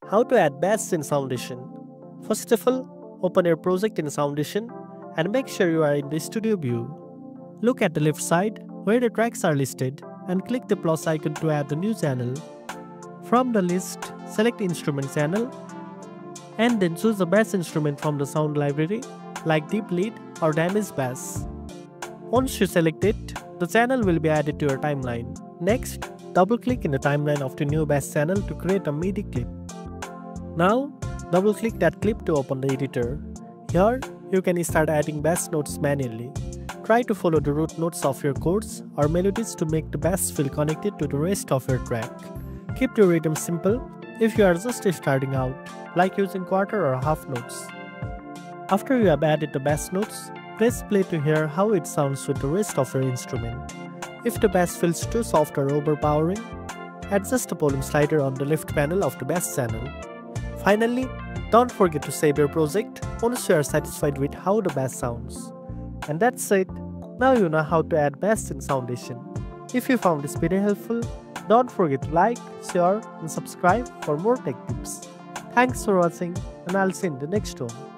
How to add bass in Soundation. First of all, open your project in Soundation and make sure you are in the studio view. Look at the left side where the tracks are listed and click the plus icon to add a new channel. From the list, select Instrument channel and then choose a bass instrument from the sound library like deep lead or damaged bass. Once you select it, the channel will be added to your timeline. Next, double-click in the timeline of the new bass channel to create a MIDI clip. Now, double-click that clip to open the editor. Here, you can start adding bass notes manually. Try to follow the root notes of your chords or melodies to make the bass feel connected to the rest of your track. Keep your rhythm simple if you are just starting out, like using quarter or half notes. After you have added the bass notes, press play to hear how it sounds with the rest of your instrument. If the bass feels too soft or overpowering, adjust the volume slider on the left panel of the bass channel. Finally, don't forget to save your project once you are satisfied with how the bass sounds. And that's it. Now you know how to add bass in Soundation. If you found this video helpful, don't forget to like, share and subscribe for more tech tips. Thanks for watching and I'll see you in the next one.